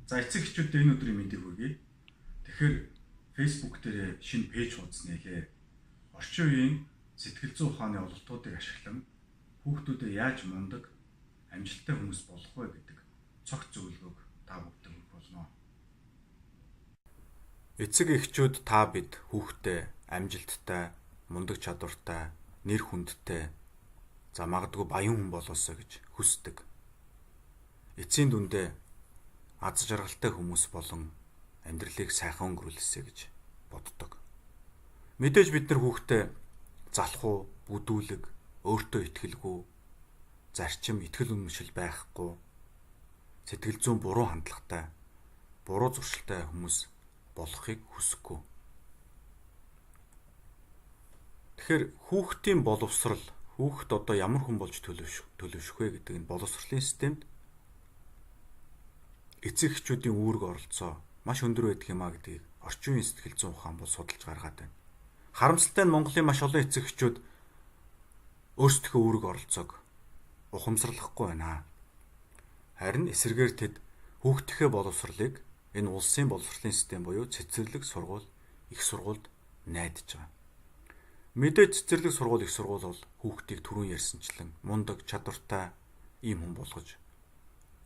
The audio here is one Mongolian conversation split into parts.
За эцэг эхчүүдтэй энэ өдрийн мэндийг хүргэе. Тэгэхээр Facebook дээр шинэ пэйж хуудас нээлээ. Орчин үеийн сэтгэл зүйн ухааны ололтуудыг ашиглан хүүхдүүдэд яаж мундаг, амжилттай хүмүүс болох вэ гэдэг цогц зөвлөгөөг та бүхэнд өгөх болно. Эцэг эхчүүд та бид хүүхдээ амжилттай, мундаг чадвартай, нэр хүндтэй, за магадгүй баян хүн болоосоо гэж хүсдэг. Эцсийн дүндээ аз жаргалтай хүмүүс болон амьдралыг сайхан өнгөрүүлсэ гэж боддог. Мэдээж бид нар хүүхдээ залхуу, бүдүүлэг, өөртөө итгэлгүй, зарчим, итгэл үнэмшил байхгүй, сэтгэл зүйн буруу хандлагатай, буруу зуршилтай хүмүүс болохыг хүсэхгүй. Тэгэхээр хүүхдийн боловсрал, хүүхд одоо ямар хүн болж төлөвшөх вэ гэдэг энэ боловсролын системд эцэг эхчүүдийн үүрэг оролцоо маш өндөр байдаг юм а гэдгийг орчин үеийн сэтгэл зүйн ухаан бол судалж гаргаад байна. Харамсалтай нь Монголын маш олон эцэг эхчүүд өөрсдийнхөө үүрэг оролцоог ухамсарлахгүй байна. Харин эсрэгээр тэд хүүхдийнхээ боловсролыг энэ улсын боловсролын систем буюу цэцэрлэг сургууль, их сургуульд найдаж байгаа. Мэдээж цэцэрлэг сургууль, их сургууль бол хүүхдийг түрүүн ярьсанчлан мундаг, чадвартай ийм хүн болгож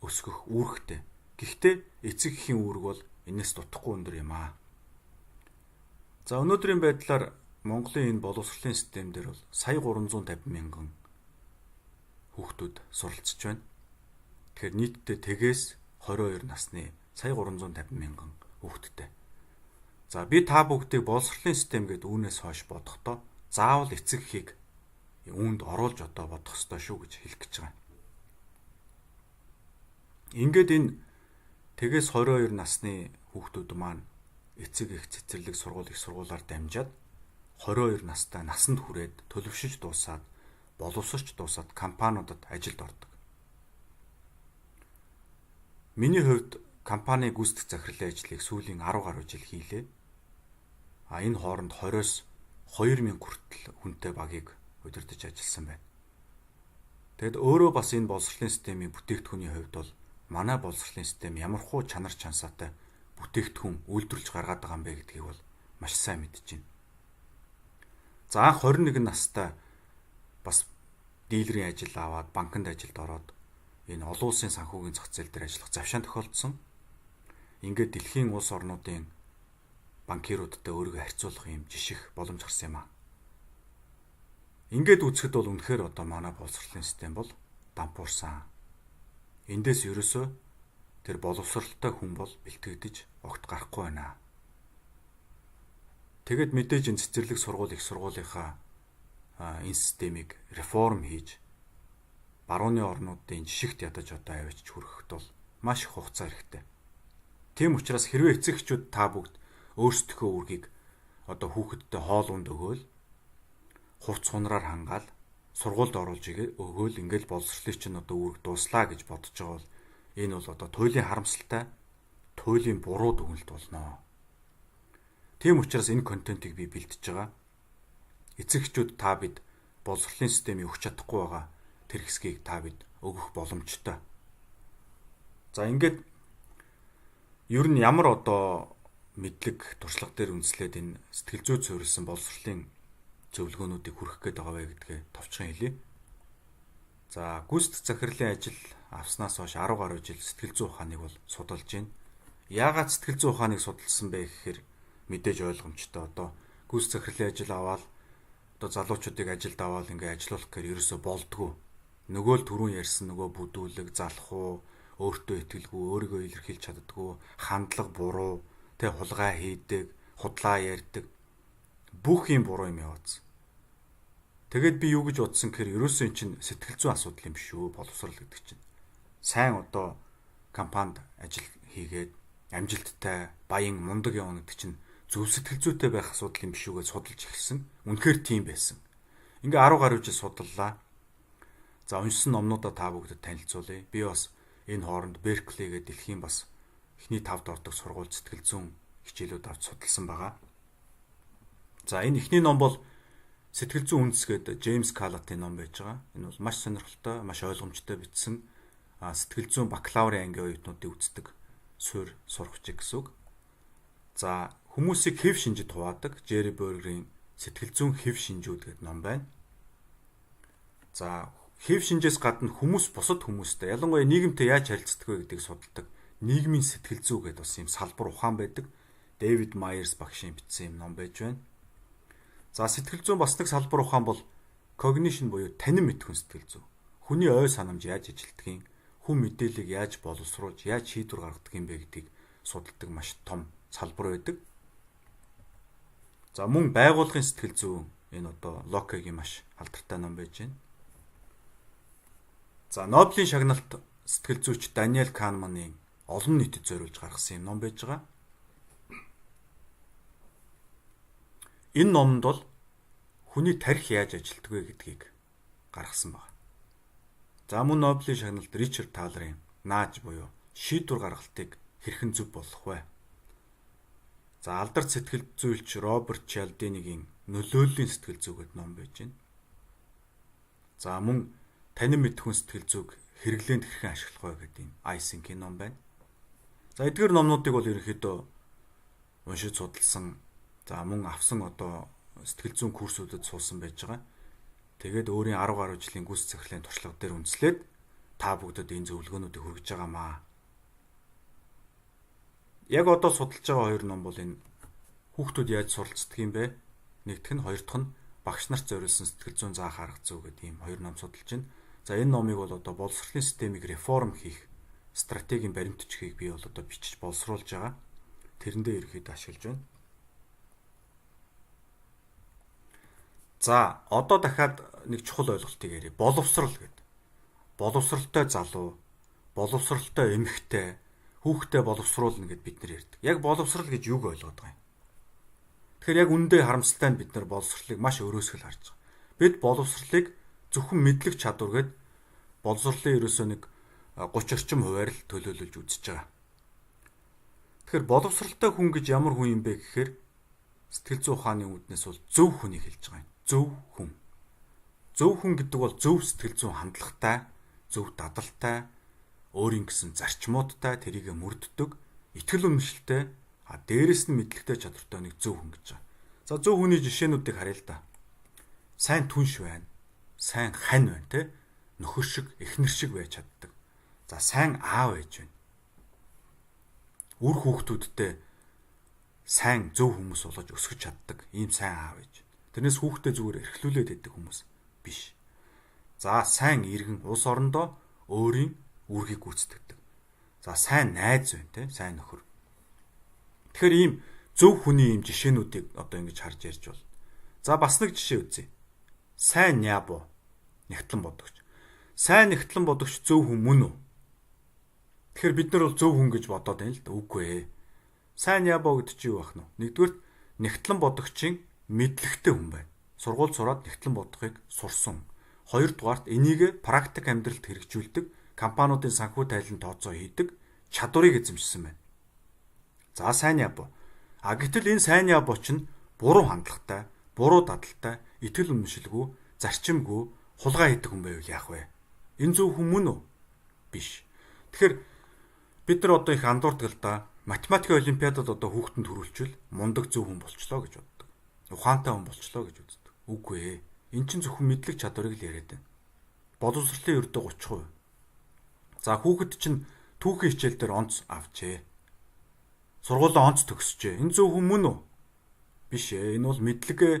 өсгөх үүрэгтэй. Гэхдээ эцэг эхийн үүрэг бол энэс дутхгүй өндөр юм аа. За өнөөдрийн байдлаар Монголын энэ боловсролын систем дээр бол сая 350 мянган хүүхдүүд суралцж байна. Тэгэхээр нийтдээ тэгээс 22 насны сая 350 мянган хүүхэдтэй. За би та бүгдийг боловсролын систем гэдэг үүнээс хойш бодохдоо заавал эцэг эхийг үүнд оруулж одоо бодох ёстой шүү гэж хэлэх гэж байгаа. Ингээд энэ тэгээс 22 насны хүүхдүүд маань эцэг эх цэцэрлэг сургууль, их сургуулиар дамжаад 22 настай насанд хүрээд төлөвшөж дуусаад боловсрч дуусаад компаниудад ажилд ордог. Миний хувьд компани гүйцэтгэх захирлын ажлыг сүүлийн 10 гаруй жил хийлээ. Энэ хооронд 20-с 2000 хүртэл хүнтэй багийг удирдах ажилласан байна. Тэгэд өөрөө бас энэ боловсролын системийн бүтээгдэхүүний хувьд бол манай боловсролын систем ямархуу чанар чансаатай бүтээгдэхүүн үйлдвэрлэж гаргаад байгаа юм бэ гэдгийг бол маш сайн мэдэж байна. За анх 21 настай бас дилерийн ажил аваад банкнд ажилд ороод энэ олон улсын санхүүгийн зах зээл дээр ажиллах завшаан тохиолдсон. Ингээд дэлхийн улс орнуудын банкируудтай өөрийгөө харьцуулах юм жиших боломж гарсан юм аа. Ингээд үзэхэд бол үнэхээр одоо манай боловсролын систем бол дампуурсан. Эндээс ерөөсөө тэр боловсролтой хүн бол бэлтгэдэж огт гарахгүй байна. Тэгэд мэдээж энэ цэцэрлэг сургууль, их сургуулийнхаа энэ системийг реформ хийж барууны орнуудын жишгт ядаж одоо авчиж хүрэхэд бол маш их хугацаа хэрэгтэй. Тийм учраас хэрвээ эцэг эхчүүд та бүгд өөрсдийнхөө үүргийг одоо хүүхэдтэй хоол унд өгөөл, хувц хунраар хангаал, сургуульд оруулж өгөөл ингээл боловсролын чинь одоо үүрэг дуслаа гэж бодож байгаа бол энэ бол одоо туйлын харамсалтай, туйлын буруу дүгнэлт болно. Тийм учраас энэ контентыг би бэлтэж байгаа. Эцэг эхчүүд та бид боловсролын системийг өгч чадахгүй байгаа тэр хэсгийг та бид өгөх боломжтой. За ингээд ер нь ямар одоо мэдлэг, туршлага дээр үндэслээд энэ сэтгэл зүйд суурилсан боловсролын зөвлөгөөнүүдийг хүргэх гээд байгаа вэ гэдгээ товчхон хэлье. За гүйцэтгэх захирлын ажил авснаас хойш 10 гаруй жил сэтгэл зүйн ухааныг бол судалж байна. Яагаад сэтгэл зүйн ухааныг судалсан бэ гэхээр мэдээж ойлгомжтой. Одоо гүйцэтгэх захирлын ажил аваад одоо залуучуудыг ажилд аваад ингээ ажилуулах гэхээр ерөөсө болдгоо. Нөгөө л түрүүн ярьсан нөгөө бүдүүлэг, залхуу, өөртөө итгэлгүй, өөрийгөө илэрхийлж чаддаггүй, хандлага буруу, тэ хулгай хийдэг, худлаа ярьдаг бүх юм буруу юм яваадсан. Тэгэд би юу гэж бодсон гэхээр ерөөсөө эн чинь сэтгэл зүйн асуудал юм шүү, боловсрал гэдэг чинь. Сайн одоо компанид ажил хийгээд амжилттай, баян, мундаг явна гэдэг чинь зөв сэтгэл зүйтэй байх асуудал юм биш үү гэж судалж эхэлсэн. Үнэхээр тийм байсан. Ингээ 10 гаруй жил судаллаа. За уншсан номнуудаа та бүгдэд танилцуулъя. Би бас энэ хооронд Беркли гэдэг дэлхийн бас эхний 5-д ордог сургууль сэтгэл зүйн хичээлүүд авч судалсан байгаа. За энэ эхний ном бол сэтгэл зүйн үндэс гэдэг Джеймс Калатын ном байж байгаа. Энэ бол маш сонирхолтой, маш ойлгомжтой бичсэн сэтгэл зүйн бакалаврын ангийн оюутнуудыг үздэг суурь сурах чиг гэсэн үг. За хүмүүсийг хэв шинжид хуваадаг Jerry Berger-ийн Сэтгэл зүйн хэв шинжүүд гэдэг ном байна. За хэв шинжээс гадна хүмүүс бусад хүмүүстэй ялангуяа нийгэмтэй яаж харилцдаг вэ гэдгийг судалдаг нийгмийн сэтгэл зүй гэдэг бас юм салбар ухаан байдаг. Дэвид Майерс багшийн бичсэн юм ном байж байна. За сэтгэл зүйн бас нэг салбар ухаан бол cognition буюу танин мэдхүн сэтгэл зүй. Хүний ой санамж яаж ажилтгийг, хүн мэдээллийг яаж боловсруулж, яаж шийдвэр гаргадаг юм бэ гэдгийг судалдаг маш том салбар байдаг. За мөн байгууллагын сэтгэл зүй энэ одоо Локегийн маш алдартай ном байж байна. За Нобелийн шагналт сэтгэл зүйч Даниэл Канеманы олон нийтэд зориулж гаргасан юм ном байж байгаа. Энэ номонд бол хүний тарих яаж ажилтдаг вэ гэдгийг гаргасан байна. За мөн Нобелийн шагналт Ричард Талерын нааж буюу шийдвэр гаргалтыг хэрхэн зөв болгох вэ? За алдарт сэтгэл зүйч Роберт Чалдинигийн нөлөөллийн сэтгэл зүй гэдэг ном байж байна. За мөн танин мэдхүн сэтгэл зүйг хэрэглээнд хэрхэн ашиглах вэ гэдэг юм Айсингийн ном байна. За эдгээр номнуудыг бол ерөнхийдөө уншиж судалсан. За мөн авсан одоо сэтгэл зүйн курсүүдэд суусан байж байгаа. Тэгээд өөрийн 10 гаруй жилийн гүйц захирлын туршлага дээр үндэслээд та бүгдэд энэ зөвлөгөөнүүдийг хүргэж байгаамаа. Яг одоо судалж байгаа хоёр ном бол энэ хүүхдүүд яаж суралцдаг юм бэ? Нэгдүгээр нь, хоёр дахь нь багш нарт зориулсан сэтгэл зүйн заах арга зүй гэдэг ийм хоёр ном судалж байна. За энэ номыг бол одоо боловсролын системийг реформ хийх стратегийн баримтчгийг би бол одоо бичиж боловсруулж байгаа. Тэрэндээ ерөөхдөө ашиглаж байна. За одоо дахиад нэг чухал ойлголтыг ярив. Боловсрал гэдэг. Боловсралтай залуу, боловсралтай эмэгтэй, хүүхдээ боловсруулна гэд бид нар ярьдаг. Яг боловсрал гэж юуг ойлгоод байгаа юм? Тэгэхээр яг үндэ харамсалтай нь бид нар боловсралыг маш өрөөсгөл харж байгаа. Бид боловсралыг зөвхөн мэдлэг чадвар гэд боловсралын ерөөсөө нэг 30 орчим хувиар л төлөөлөж үзэж байгаа. Тэгэхээр боловсралтай хүн гэж ямар хүн юм бэ гэхээр сэтгэл зүйн ухааны үүднээс бол зөв хүнийг хэлж байгаа юм. Зөв хүн. Зөв хүн гэдэг бол зөв сэтгэл зүйн хандлагатай, зөв дадалтай, өөрийн гэсэн зарчмуудтай тэрийг мөрддөг, итгэл үнэмшилтэй, дээрэс нь мэдлэгтэй чадвартай нэг зөв хүн гэж байгаа. За зөв хүний жишээнүүдийг харъя л да. Сайн түнш байна. Сайн хань байна те. Нөхөр шиг, эхнэр шиг байж чаддаг. За сайн аав байж байна. Үр хүүхдүүдтэй сайн зөв хүмүүс болгож өсгөж чаддаг. Ийм сайн аав байж. Тэрнээс хүүхдээ зүгээр эрхлүүлээд идэх хүмүүс биш. За сайн иргэн улс орондоо өөрийн үүргийг гүйцэтгэдэг. За сайн найз байна те, сайн нөхөр. Тэгэхээр ийм зөв хүний ийм жишээнүүдийг одоо ингэж харж ярьж байна. За бас нэг жишээ үзье. Сайн нябо, нэгтлэн бодогч. Сайн нэгтлэн бодогч зөв хүн мөн үү? Тэгэхээр бид нар бол зөв хүн гэж бодоод байна л да. Үгүй ээ. Сайн нябо гэдэг чинь юу бах нь? Нэгдүгээр нэгтлэн бодогчийн мэдлэгтэй хүн байна. Сургууль сураад нэгтлэн бодохыг сурсан. Хоёрдугаарт энийг практик амьдралд хэрэгжүүлдэг, компаниудын санхүү тайлан тооцоо хийдэг чадварыг эзэмшсэн байна. За сайн ябо. Гэтэл энэ сайн ябоч нь буруу хандлагатай, буруу дадалтай, итгэл үнэмшилгүй, зарчимгүй, хулгай хийдэг хүн байвал яах вэ? Энэ зөв хүн мөн үү? Биш. Тэгэхээр бид нар одоо их андуурдаг л да. Математикийн олимпиадад одоо хүүхдэнд төрүүлчихвэл мундаг зөв хүн болчлоо гэж боддог. Ухаантай хүн болчлоо гэж үздэг. Үгүй ээ. Эн чинь зөвхөн мэдлэг чадварыг л яриад байна. Боловсролын ердөө 30%. За хүүхэд чинь түүхийн хичээл дээр онц авчээ. Сургуулийн онц төгсчээ. Энэ зөв хүн мөн үү? Биш ээ. Энэ бол мэдлэгээ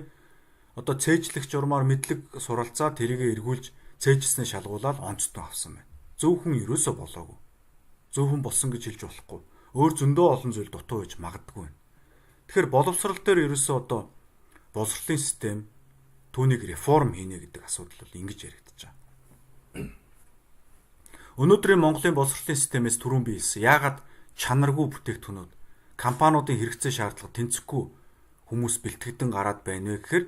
одоо цээжлэх журмаар мэдлэг суралцаа тэрийгэ эргүүлж цээжснээ шалгуулаад онцтой авсан байна. Зөв хүн ерөөсөө болоогүй. Зөв хүн болсон гэж хэлж болохгүй. Өөр зөндөө олон зүйл дутуу байж магадгүй байна. Тэгэхээр боловсрал дээр ерөөсөө одоо боловсролын систем түүнийг реформ хийнэ гэдэг асуудал бол ингэж яригдаж байгаа. Өнөөдрийн Монголын боловсролын системээс түрүүн би хэлсэн. Яагаад чанаргүй бүтээгдэхүүнүүд, компаниудын хэрэгцээ шаардлага тэнцэхгүй хүмүүс бэлтгэдэн гараад байна вэ гэхээр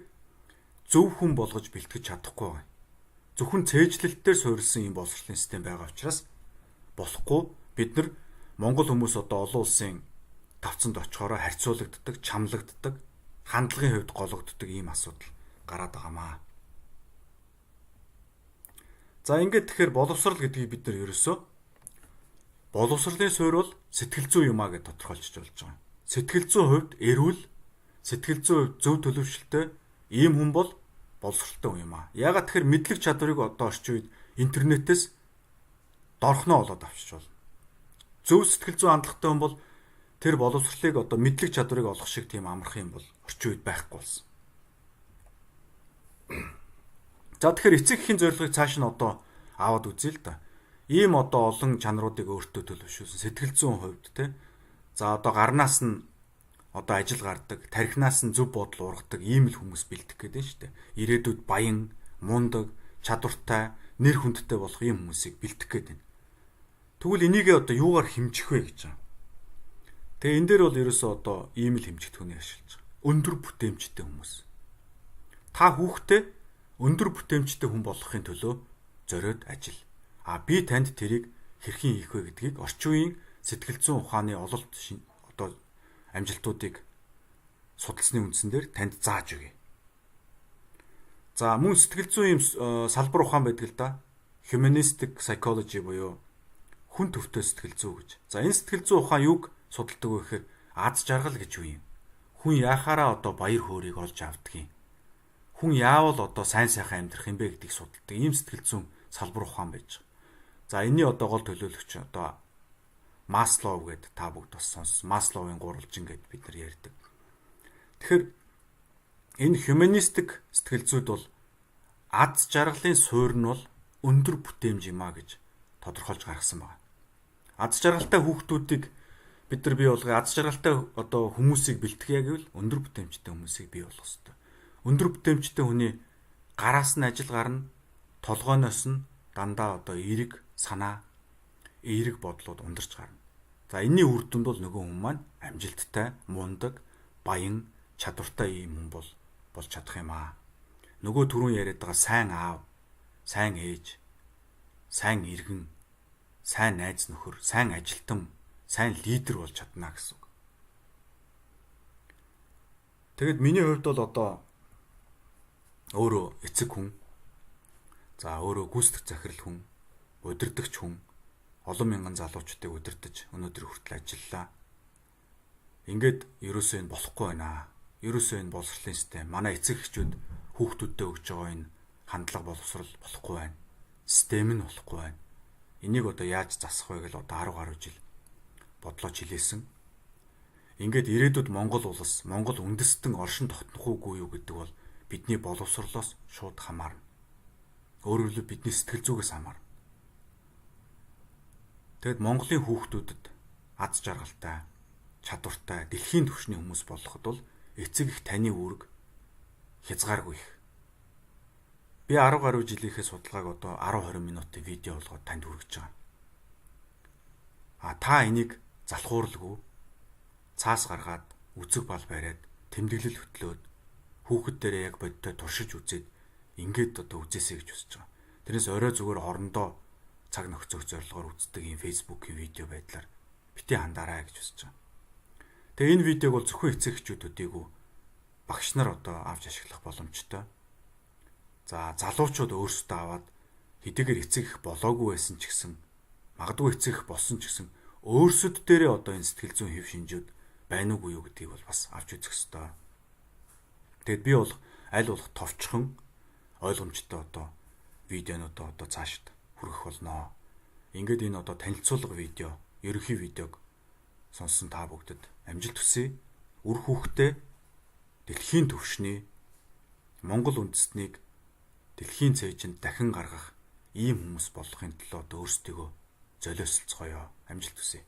зөв хүн болгож бэлтгэж чадахгүй байна. Зөвхөн цээжлэлтээр суурилсан ийм боловсролын систем байгаа учраас болохгүй бид нар Монгол хүмүүс одоо олон улсын тавцанд очихороо харьцуулагддаг, чамлагддаг, хандлагын хувьд гологддог ийм асуудал гараад байгаамаа. За ингээд тэгэхээр боловсрал гэдгийг бид нар ерөөсөө боловсролын суурь бол сэтгэл зүй юм а гэж тодорхойлж болж байгаа. Сэтгэл зүйн хувьд эрүүл, сэтгэл зүйн хувьд зөв төлөвшөлтөй ийм хүн бол боловсролтой хүн юм а. Ягаад тэгэхээр мэдлэг чадварыг одоо орчин үед интернетээс дорхноо болоод авчиж байна. Зөв сэтгэл зүйн хандлагатай хүн бол тэр боловсролыг одоо мэдлэг чадварыг олох шиг тийм амархан юм бол орчин үед байхгүй болсон. За тэгэхээр эцэг эхийн зорилгыг цааш нь одоо аваад үзье л да. Ийм одоо олон чанаруудыг өөртөө төлөвшүүлсэн сэтгэл зүйн хувьд те. За одоо гарнаас нь одоо ажил гардаг, тархинаас нь зөв бодол ургадаг ийм л хүмүүс бэлдэх гэдэг нь шүү дээ. Ирээдүйд баян, мундаг, чадвартай, нэр хүндтэй болох ийм хүмүүсийг бэлдэх гэдэг нь. Тэгвэл энийгээ одоо юугаар хэмжих вэ гэж байна. Тэгээ энэ дээр бол ерөөсөө одоо ийм л хэмжигдэхүүнийг ашиглаж байгаа. Өндөр бүтээмжтэй хүмүүс. Та хүүхдээ өндөр бүтээмжтэй хүн болохын төлөө зориод ажил. Би танд тэрийг хэрхэн хийх вэ гэдгийг орчин үеийн сэтгэл зүйн ухааны ололт одоо амжилтуудыг судалсны үндсэн дээр танд зааж өгье. За мөн сэтгэл зүйн салбар ухаан байдаг л да. Humanistic psychology буюу хүн төвтэй сэтгэл зүй гэж. За энэ сэтгэл зүйн ухаан юуг судалдаг вэ гэхээр аз жаргал гэж юу юм? Хүн яахаараа одоо баяр хөөргийг олж авдаг юм. Хүн яавал одоо сайн сайхан амьдрах юм бэ гэдгийг судалдаг. Ийм сэтгэл зүйн салбар ухаан байж байгаа. За энэний одоо гол төлөөлөгч одоо Маслоу гэдэг та бүгд бас сонссон. Маслоуын гурвалжин гэдээ бид нар ярьдаг. Тэгэхээр энэ humanistic сэтгэл зүйд бол аз жаргалын суурь нь бол өндөр бүтээмж юм а гэж тодорхойлж гаргасан байна. Аз жаргалтай хүүхдүүдийг бид нар бий болгоё. Аз жаргалтай одоо хүмүүсийг бэлтгэе гэвэл өндөр бүтээмжтэй хүмүүсийг бий болгох хэрэгтэй. Өндөр бүтээмжтэй хүний гараас нь ажил гарна, толгойноос нь дандаа одоо эерэг санаа, эерэг бодлууд ундарч гарна. За энэний үр дүнд бол нөгөө хүн маань амжилттай, мундаг, баян, чадвартай ийм хүн болж чадах юм аа. Нөгөө түрүүн яриад байгаа сайн аав, сайн ээж, сайн иргэн, сайн найз нөхөр, сайн ажилтан, сайн лидер болж чадна гэсэн үг. Тэгэд миний хувьд бол одоо өөрөө эцэг хүн, за өөрөө гүйцэтгэх захирал хүн, удирдагч хүн, олон мянган залуучуудыг удирдах өнөөдөр хүртэл ажиллалаа. Ингээд ерөөсөө энэ болохгүй байна. Ерөөсөө энэ боловсролын систем, манай эцэг эхчүүд хүүхдүүдтэй өгж байгаа энэ хандлага боловсрол болохгүй байна. Систем нь болохгүй байна. Энийг одоо яаж засах вэ гэж одоо 10 гаруй жил бодлооч хилээсэн. Ингээд ирээдүйд Монгол улс, Монгол үндэстэн оршин тогтнох уугүй юу гэдэг бол бидний боловсролоос шууд хамаарна. Өөрөөр хэлбэл бидний сэтгэл зүгээс хамаарна. Тэгэд Монголын хүүхдүүдэд аз жаргалтай, чадвартай, дэлхийн түвшний хүмүүс болоход бол эцэг их таны үүрэг хязгааргүй их. Би 10 гаруй жилийнхээ судалгааг одоо 10-20 минутын видео болгоод танд хүргэж байгаа. Та энийг залхууралгүй цаас гаргаад үцэг бал бариад тэмдэглэл хөтлөөд хүүхэд дээрээ яг бодтой туршиж үзээд ингээд одоо үзээсэй гэж хүсэж байгаа. Тэрнээс орой зүгээр орондоо цаг нөхцөх зорилгоор үздэг ийм фейсбુકийн видео байдлаар бити хандаарай гэж хүсэж байгаа. Тэгээ энэ видеог бол зөвхөн эцэг эхчүүд үдээгүй багш нар одоо авч ашиглах боломжтой. За залуучууд өөрсдөө аваад хэдийгээр эцэг их болоогүй байсан ч гэсэн магадгүй эцэг их болсон ч гэсэн өөрсөд дээрээ одоо энэ сэтгэл зүйн хэв шинжүүд байна уугүй юу гэдгийг бол бас авч үзэх ёстой. Тэгэд би бол аль болох товчхон ойлгомжтой одоо видеонуудаа одоо цаашд хүргэх болноо. Ингээд энэ одоо танилцуулга видео, ерөнхий видеог сонссон та бүгдэд амжилт хүсье. Үр хүүхдээ дэлхийн түвшний Монгол үндэстнийг дэлхийн цээжинд дахин гаргах ийм хүмүүс болохын төлөө өөрсдийгөө золиослцгоё. Амжилт хүсье.